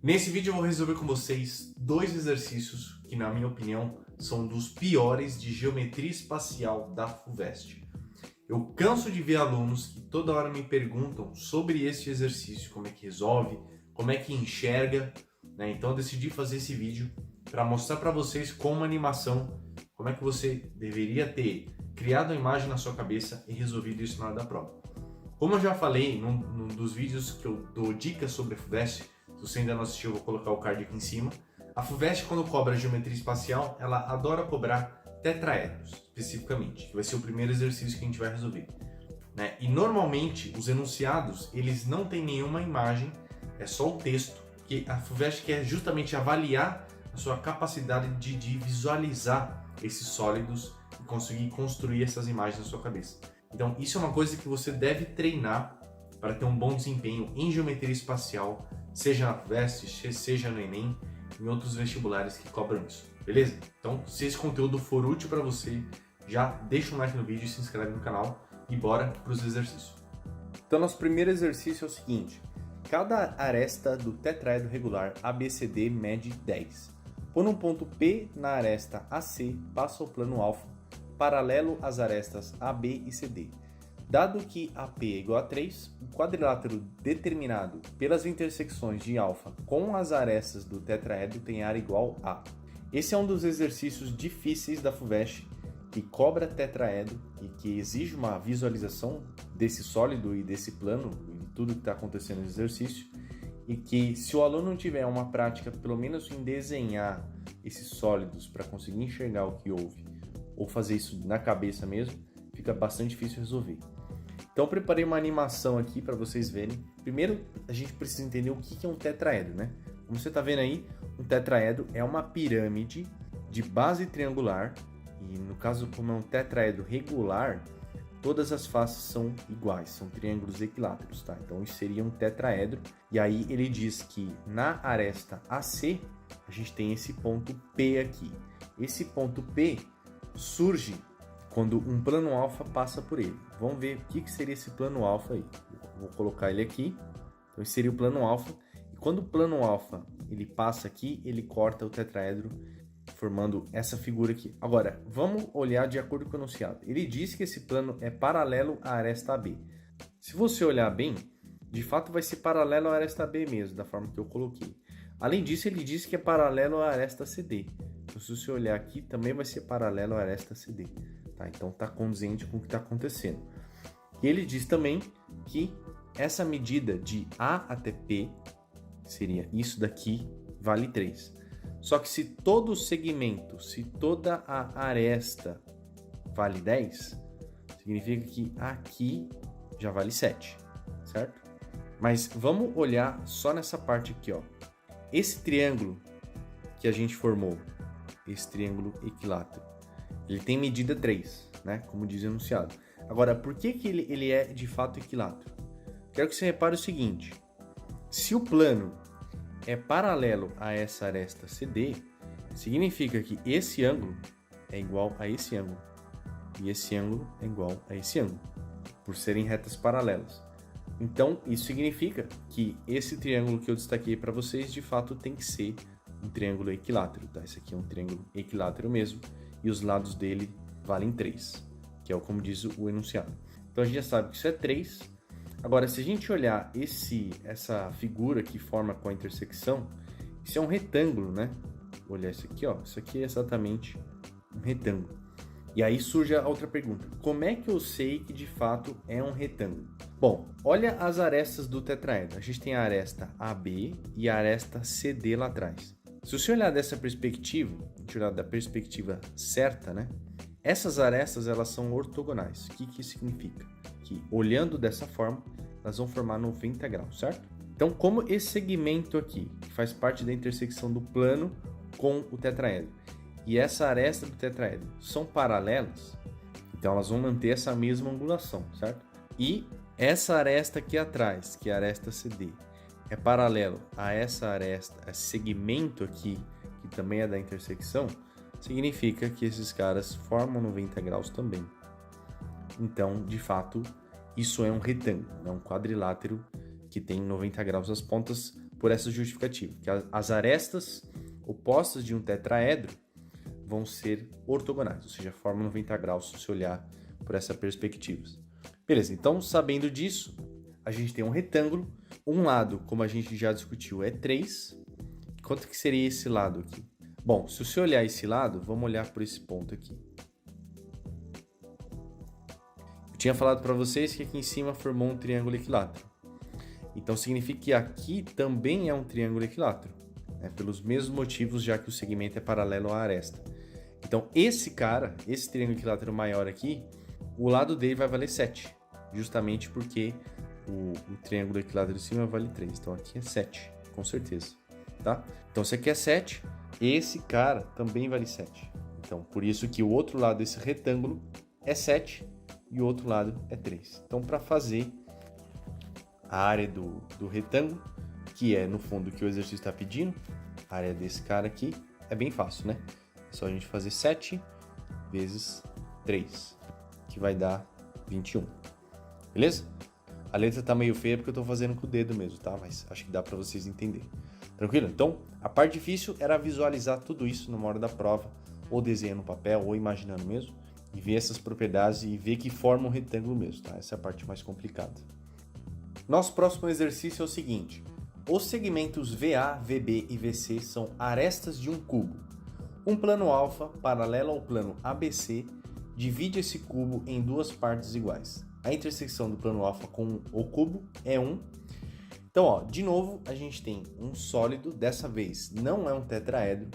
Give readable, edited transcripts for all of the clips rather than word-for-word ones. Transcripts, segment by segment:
Nesse vídeo eu vou resolver com vocês dois exercícios que, na minha opinião, são dos piores de geometria espacial da FUVEST. Eu canso de ver alunos que toda hora me perguntam sobre esse exercício, como é que resolve, como é que enxerga, né? Então eu decidi fazer esse vídeo para mostrar para vocês com uma animação como é que você deveria ter criado a imagem na sua cabeça e resolvido isso na hora da prova. Como eu já falei num dos vídeos que eu dou dicas sobre a FUVEST, se você ainda não assistiu, eu vou colocar o card aqui em cima. A FUVEST, quando cobra geometria espacial, ela adora cobrar tetraedros, especificamente, que vai ser o primeiro exercício que a gente vai resolver, né? E normalmente os enunciados, eles não têm nenhuma imagem, é só o texto, que a FUVEST quer justamente avaliar a sua capacidade de visualizar esses sólidos e conseguir construir essas imagens na sua cabeça. Então isso é uma coisa que você deve treinar para ter um bom desempenho em geometria espacial, seja na FUVEST, seja no Enem, em outros vestibulares que cobram isso, beleza? Então, se esse conteúdo for útil para você, já deixa um like no vídeo e se inscreve no canal e bora para os exercícios. Então, nosso primeiro exercício é o seguinte: cada aresta do tetraedro regular ABCD mede 10. Pondo um ponto P na aresta AC, passa o plano alfa paralelo às arestas AB e CD. Dado que AP é igual a 3, o quadrilátero determinado pelas intersecções de alfa com as arestas do tetraedro tem área igual a. Esse é um dos exercícios difíceis da FUVEST, que cobra tetraedro e que exige uma visualização desse sólido e desse plano e tudo que está acontecendo no exercício, e que, se o aluno não tiver uma prática, pelo menos em desenhar esses sólidos para conseguir enxergar o que houve, ou fazer isso na cabeça mesmo, fica bastante difícil resolver. Então eu preparei uma animação aqui para vocês verem. Primeiro a gente precisa entender o que é um tetraedro, né? Como você está vendo aí, um tetraedro é uma pirâmide de base triangular, e no caso, como é um tetraedro regular, todas as faces são iguais, são triângulos equiláteros, tá? Então isso seria um tetraedro, e aí ele diz que na aresta AC a gente tem esse ponto P aqui. Esse ponto P surge quando um plano alfa passa por ele. Vamos ver o que seria esse plano alfa aí. Vou colocar ele aqui. Então esse seria o plano alfa. E quando o plano alfa ele passa aqui, ele corta o tetraedro, formando essa figura aqui. Agora, vamos olhar de acordo com o enunciado. Ele diz que esse plano é paralelo à aresta AB. Se você olhar bem, de fato vai ser paralelo à aresta AB mesmo, da forma que eu coloquei. Além disso, ele diz que é paralelo à aresta CD. Então, se você olhar aqui, também vai ser paralelo à aresta CD. Tá? Então está condizente com o que está acontecendo. E ele diz também que essa medida de A até P, seria isso daqui, vale 3. Só que se todo o segmento, se toda a aresta vale 10, significa que aqui já vale 7, certo? Mas vamos olhar só nessa parte aqui, ó. Esse triângulo que a gente formou, esse triângulo equilátero, ele tem medida 3, né? Como diz o enunciado. Agora, por que ele é de fato equilátero? Quero que você repare o seguinte: se o plano é paralelo a essa aresta CD, significa que esse ângulo é igual a esse ângulo, e esse ângulo é igual a esse ângulo, por serem retas paralelas. Então, isso significa que esse triângulo que eu destaquei para vocês, de fato, tem que ser um triângulo equilátero, tá? Esse aqui é um triângulo equilátero mesmo, e os lados dele valem 3, que é como diz o enunciado. Então a gente já sabe que isso é 3. Agora, se a gente olhar essa figura que forma com a intersecção, isso é um retângulo, né? Vou olhar isso aqui, ó. Isso aqui é exatamente um retângulo. E aí surge a outra pergunta: como é que eu sei que de fato é um retângulo? Bom, olha as arestas do tetraedro. A gente tem a aresta AB e a aresta CD lá atrás. Se você olhar dessa perspectiva, olhar da perspectiva certa, né? Essas arestas, elas são ortogonais. O que isso significa? Que olhando dessa forma, elas vão formar 90 graus, certo? Então, como esse segmento aqui, que faz parte da intersecção do plano com o tetraedro, e essa aresta do tetraedro são paralelas, então elas vão manter essa mesma angulação, certo? E essa aresta aqui atrás, que é a aresta CD, é paralelo a essa aresta, esse segmento aqui, que também é da intersecção, significa que esses caras formam 90 graus também. Então, de fato, isso é um retângulo, é um quadrilátero que tem 90 graus as pontas, por essa justificativa, que as arestas opostas de um tetraedro vão ser ortogonais, ou seja, formam 90 graus se você olhar por essa perspectiva. Beleza, então sabendo disso, a gente tem um retângulo, um lado, como a gente já discutiu, é 3. Quanto que seria esse lado aqui? Bom, se você olhar esse lado, vamos olhar por esse ponto aqui. Eu tinha falado para vocês que aqui em cima formou um triângulo equilátero. Então significa que aqui também é um triângulo equilátero, né? Pelos mesmos motivos, já que o segmento é paralelo à aresta. Então esse triângulo equilátero maior aqui, o lado dele vai valer 7, justamente porque o triângulo equilátero de cima vale 3. Então aqui é 7, com certeza, tá? Então se aqui é 7, esse cara também vale 7. Então por isso que o outro lado desse retângulo é 7 e o outro lado é 3. Então para fazer a área do retângulo, que é no fundo o que o exercício está pedindo, a área desse cara aqui, é bem fácil, né? É só a gente fazer 7 vezes 3, que vai dar 21. Beleza? A letra tá meio feia porque eu tô fazendo com o dedo mesmo, tá? Mas acho que dá para vocês entenderem. Tranquilo? Então, a parte difícil era visualizar tudo isso numa hora da prova, ou desenhando no papel, ou imaginando mesmo, e ver essas propriedades e ver que forma um retângulo mesmo, tá? Essa é a parte mais complicada. Nosso próximo exercício é o seguinte: os segmentos VA, VB e VC são arestas de um cubo. Um plano alfa, paralelo ao plano ABC, divide esse cubo em duas partes iguais. A intersecção do plano alfa com o cubo é 1. Então, ó, de novo, a gente tem um sólido, dessa vez não é um tetraedro,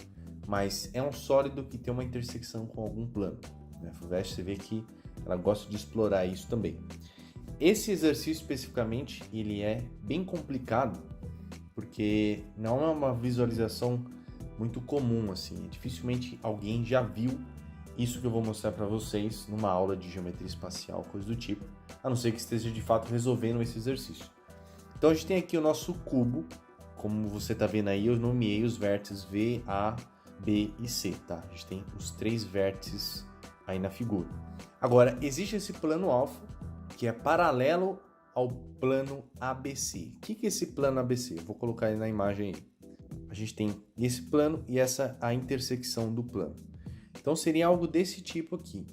mas é um sólido que tem uma intersecção com algum plano. A FUVEST, você vê que ela gosta de explorar isso também. Esse exercício especificamente, ele é bem complicado, porque não é uma visualização muito comum, assim. Dificilmente alguém já viu isso que eu vou mostrar para vocês numa aula de geometria espacial, coisa do tipo, a não ser que esteja de fato resolvendo esse exercício. Então a gente tem aqui o nosso cubo, como você está vendo aí, eu nomeei os vértices V, A, B e C, tá? A gente tem os 3 vértices aí na figura. Agora, existe esse plano alfa, que é paralelo ao plano ABC. O que é esse plano ABC? Eu vou colocar aí na imagem aí. A gente tem esse plano e essa a intersecção do plano. Então seria algo desse tipo aqui,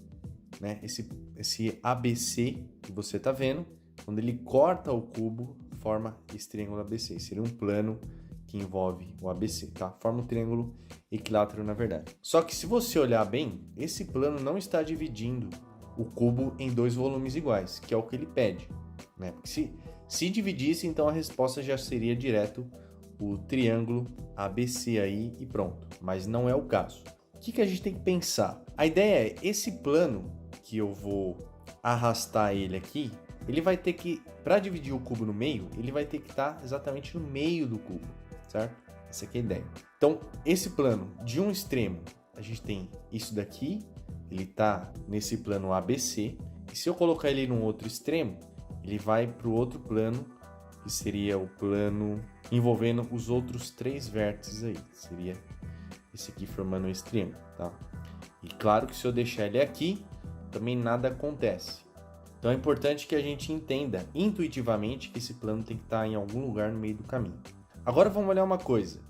né? Esse ABC que você está vendo, quando ele corta o cubo, forma esse triângulo ABC. Seria um plano que envolve o ABC, tá? Forma um triângulo equilátero, na verdade. Só que se você olhar bem, esse plano não está dividindo o cubo em 2 volumes iguais, que é o que ele pede, né? Porque se dividisse, então a resposta já seria direto o triângulo ABC aí e pronto. Mas não é o caso. O que a gente tem que pensar? A ideia é, esse plano que eu vou arrastar ele aqui, ele vai ter que, para dividir o cubo no meio, ele vai ter que estar exatamente no meio do cubo, certo? Essa aqui é a ideia. Então, esse plano, de um extremo, a gente tem isso daqui, ele está nesse plano ABC, e se eu colocar ele no outro extremo, ele vai para o outro plano, que seria o plano envolvendo os outros 3 vértices aí, seria esse aqui formando esse triângulo, tá? E claro que se eu deixar ele aqui, também nada acontece. Então é importante que a gente entenda intuitivamente que esse plano tem que estar em algum lugar no meio do caminho. Agora vamos olhar uma coisa.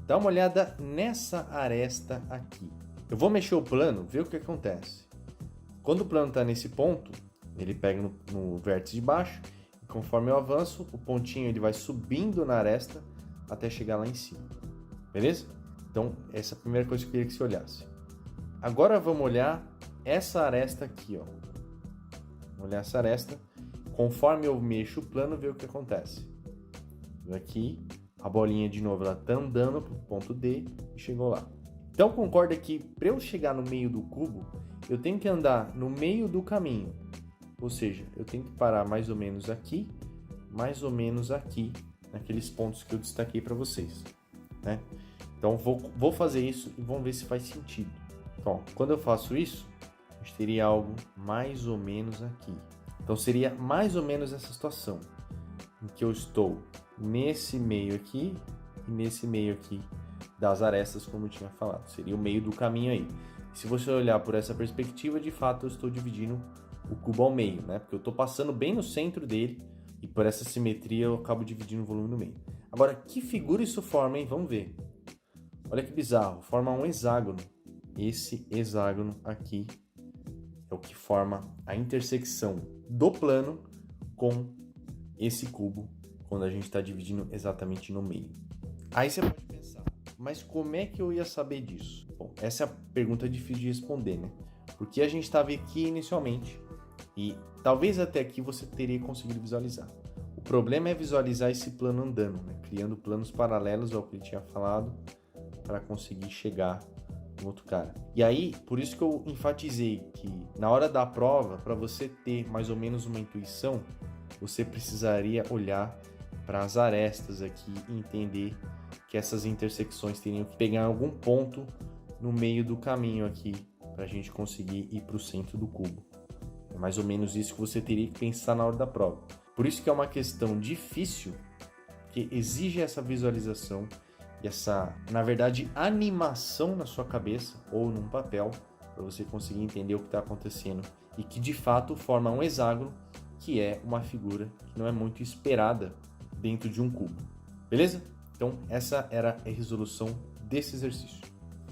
Dá uma olhada nessa aresta aqui. Eu vou mexer o plano, ver o que acontece. Quando o plano está nesse ponto, ele pega no vértice de baixo, e conforme eu avanço, o pontinho ele vai subindo na aresta até chegar lá em cima. Beleza? Então, essa é a primeira coisa que eu queria que você olhasse. Agora vamos olhar essa aresta aqui, ó. Vamos olhar essa aresta. Conforme eu mexo o plano, ver o que acontece. Aqui, a bolinha de novo, ela tá andando pro ponto D e chegou lá. Então, concorda que para eu chegar no meio do cubo, eu tenho que andar no meio do caminho. Ou seja, eu tenho que parar mais ou menos aqui, naqueles pontos que eu destaquei para vocês, né? Então, vou fazer isso e vamos ver se faz sentido. Então, quando eu faço isso, a gente teria algo mais ou menos aqui. Então, seria mais ou menos essa situação, em que eu estou nesse meio aqui e nesse meio aqui das arestas, como eu tinha falado. Seria o meio do caminho aí. Se você olhar por essa perspectiva, de fato, eu estou dividindo o cubo ao meio, né? Porque eu estou passando bem no centro dele e por essa simetria eu acabo dividindo o volume no meio. Agora, que figura isso forma, hein? Vamos ver. Olha que bizarro, forma um hexágono. Esse hexágono aqui é o que forma a intersecção do plano com esse cubo, quando a gente está dividindo exatamente no meio. Aí você pode pensar, mas como é que eu ia saber disso? Bom, essa é a pergunta difícil de responder, né? Porque a gente estava aqui inicialmente e talvez até aqui você teria conseguido visualizar. O problema é visualizar esse plano andando, né? Criando planos paralelos ao que ele tinha falado para conseguir chegar no outro cara. E aí, por isso que eu enfatizei que na hora da prova, para você ter mais ou menos uma intuição, você precisaria olhar para as arestas aqui e entender que essas intersecções teriam que pegar algum ponto no meio do caminho aqui para a gente conseguir ir para o centro do cubo. É mais ou menos isso que você teria que pensar na hora da prova. Por isso que é uma questão difícil, que exige essa visualização e essa, na verdade, animação na sua cabeça ou num papel para você conseguir entender o que está acontecendo e que de fato forma um hexágono, que é uma figura que não é muito esperada dentro de um cubo. Beleza? Então essa era a resolução desse exercício.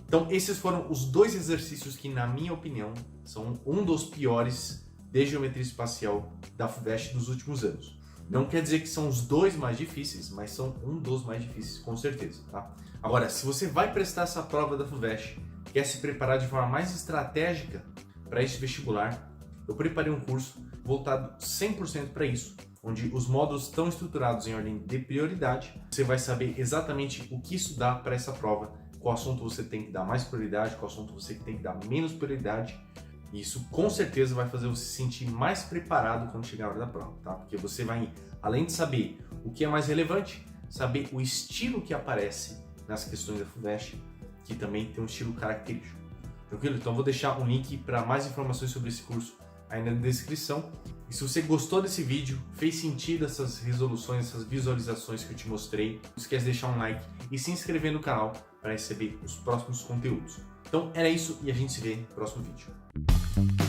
Então esses foram os dois exercícios que, na minha opinião, são um dos piores de geometria espacial da FUVEST dos últimos anos. Não quer dizer que são os dois mais difíceis, mas são um dos mais difíceis, com certeza, tá? Agora, se você vai prestar essa prova da FUVEST, quer se preparar de forma mais estratégica para esse vestibular, eu preparei um curso voltado 100% para isso, onde os módulos estão estruturados em ordem de prioridade. Você vai saber exatamente o que estudar para essa prova, qual assunto você tem que dar mais prioridade, qual assunto você tem que dar menos prioridade. E isso com certeza vai fazer você se sentir mais preparado quando chegar a hora da prova, tá? Porque você vai, além de saber o que é mais relevante, saber o estilo que aparece nas questões da FUVEST, que também tem um estilo característico. Tranquilo? Então eu vou deixar um link para mais informações sobre esse curso aí na descrição. E se você gostou desse vídeo, fez sentido essas resoluções, essas visualizações que eu te mostrei, não esquece de deixar um like e se inscrever no canal para receber os próximos conteúdos. Então era isso e a gente se vê no próximo vídeo.